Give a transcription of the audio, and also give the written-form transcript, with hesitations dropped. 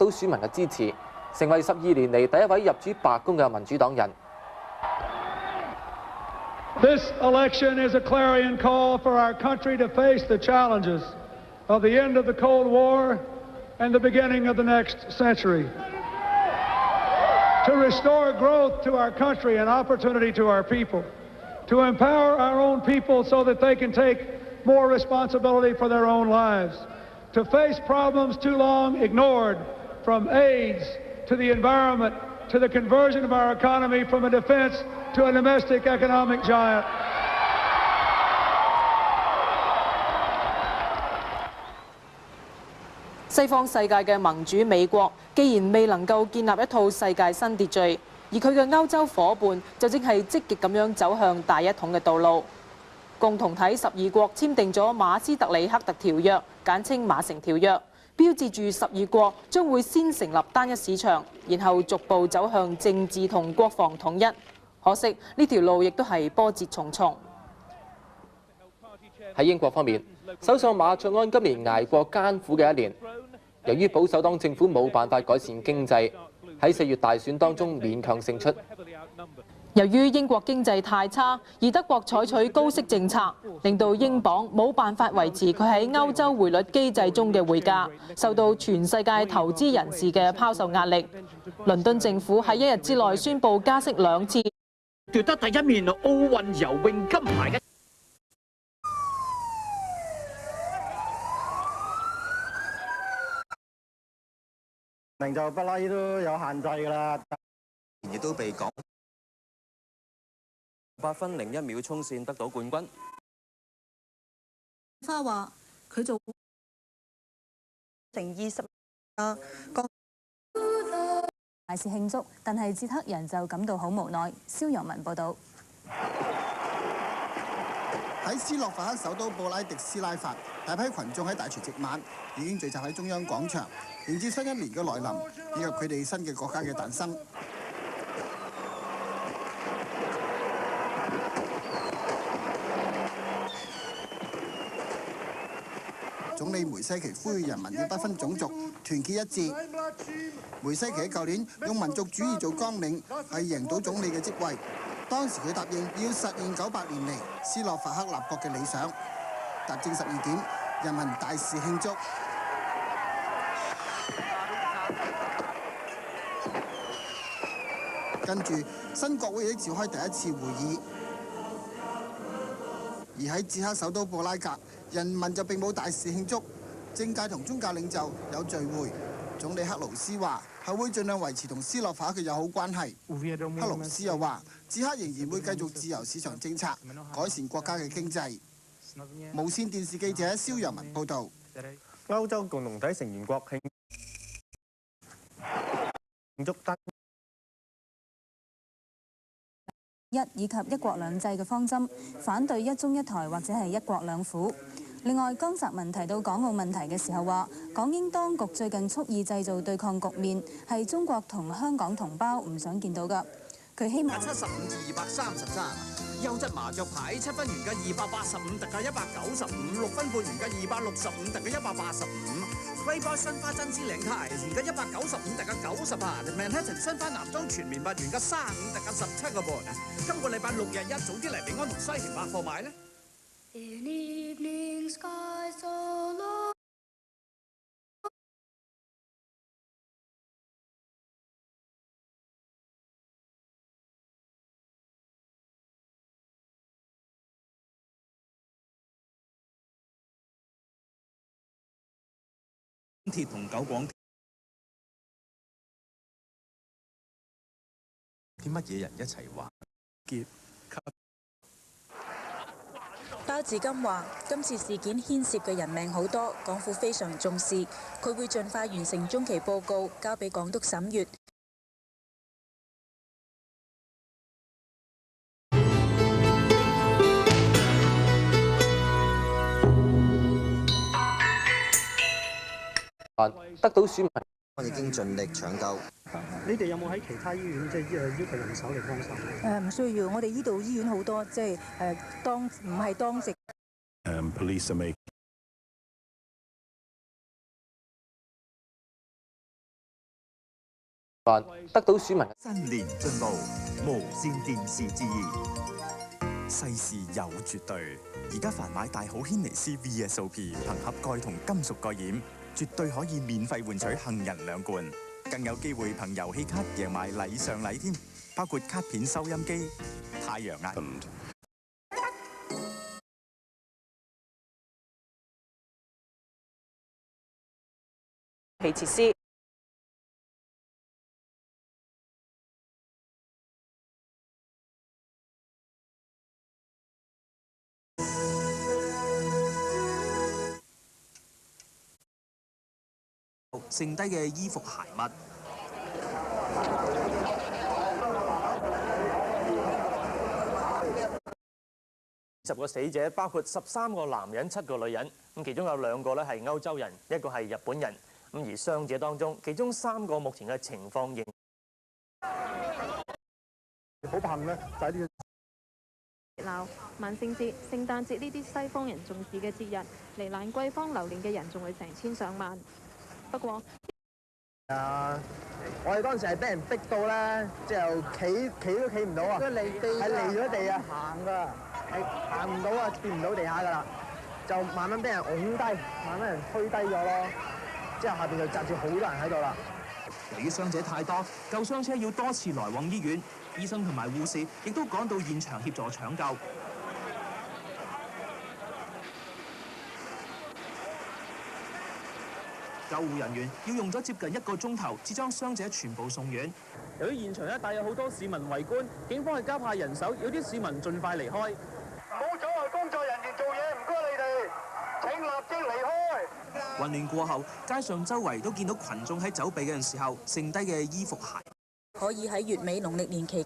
到選民嘅支持，成為12年嚟第一位入主白宮嘅民主黨人。This election is a clarion call for our country to face the challenges of the end of the Cold War and the beginning of the next century. To restore growth to our country and opportunity to our people. To empower our own people so that they can take more responsibility for their own lives. To face problems too long ignored, from AIDS to the environment to the conversion of our economy from a defense to a domestic economic giant. 西方世界嘅盟主美國，既然未能夠建立一套世界新秩序，而佢嘅歐洲夥伴就正係積極咁樣走向大一統嘅道路。共同體12國簽訂咗馬斯特里克特條約，簡稱馬城條約，標誌住12國將會先成立單一市場，然後逐步走向政治同國防統一。可惜呢條路亦都係波折重重。喺英國方面，首相馬卓安今年捱過艱苦嘅一年，由於保守黨政府冇辦法改善經濟，喺4月大選當中勉強勝出。由於英國經濟太差，而德國採取高息政策，令到英鎊冇辦法維持佢喺歐洲匯率機制中嘅匯價，受到全世界投資人士嘅拋售壓力。倫敦政府喺1日之內宣布加息2次，奪得第一面奧運游泳金牌嘅。明就不拉都有限制㗎啦，亦都被講8分01秒衝線得到冠軍。花話佢做成20大肆慶祝，但係捷克人就感到好無奈。蕭陽文報導。喺斯洛伐克首都布拉迪斯拉法，大批群眾喺大除夕晚已經聚集喺中央廣場，迎接新一年嘅來臨，以及佢哋新嘅國家嘅誕生。總理梅西奇呼籲人民要不分種族，團結一致。梅西奇喺舊年用民族主義做綱領，係贏到總理嘅職位。當時佢答應要實現900年嚟斯洛伐克立國嘅理想。踏正12點，人民大肆慶祝。跟住，新國會亦召開第一次會議。而喺捷克首都布拉格，人民就並冇大肆慶祝，政界同宗教領袖有聚會。總理克勞斯話係會盡量維持同斯洛伐克嘅友好關係。克勞斯又話，捷克仍然會繼續自由市場政策，改善國家嘅經濟。無線電視記者蕭陽文報導。歐洲共同體成員國慶祝單以及一國兩制嘅方針，反對一中一台或者係一國兩府。另外，江澤民提到港澳問題嘅時候話，港英當局最近蓄意製造對抗局面，係中國同香港同胞唔想見到㗎。佢希望75/233，優質麻雀牌7分原價285，特價195；6分半原價265，特價185；Playboy 新花真絲領呔原價195，特價98；Manhattan 新花男裝全棉襪原價35，特價17個半。今個禮拜6日一早啲嚟平安同西營百貨買呢。鐵同九廣啲乜嘢人一齊玩劫？包致金話：今次事件牽涉嘅人命好多，港府非常重視，佢會盡快完成中期報告，交俾港督審閱。得到選民已經盡力搶救。你哋有冇喺其他醫院即係要求人手嚟幫手？唔需要，我哋呢度醫院好多，即係唔係當值。Police are making 案，得到選民新年進步，無線電視之二，世事有絕對。而家凡買大好軒尼詩 VSOP 憑盒蓋同金屬蓋掩，絕對可以免費換取杏仁2罐，更有機會憑遊戲卡贏埋禮上禮添，包括卡片、收音機、太陽眼。設施。剩低嘅衣服鞋襪。10個死者包括13個男人、7個女人，咁其中有2個咧係歐洲人，一個係日本人。咁而傷者當中，其中3個目前嘅情況仍好不幸咧，就係呢熱鬧萬聖節、聖誕節呢啲西方人重視嘅節日，嚟蘭桂坊流連嘅人仲會成千上萬。不過，我哋嗰陣時係俾人逼到咧，即係企都企唔到啊！係離咗地啊，行㗎，係行唔到啊，掂唔到地下㗎啦，就慢慢俾人拱低，慢慢俾人推低咗咯。之後下邊就紮住好多人喺度啦。由於傷者太多，救傷車要多次來往醫院，醫生同埋護士亦都趕到現場協助搶救。救護人員要用咗接近1個鐘頭，至將傷者全部送院。由於現場一帶有好多市民圍觀，警方係加派人手，要啲市民盡快離開。唔好阻礙工作人員做嘢，唔該你哋請立即離開。混亂過後，街上周圍都見到群眾喺走避嘅時候，剩低嘅衣服鞋。可以喺月尾農曆年期間。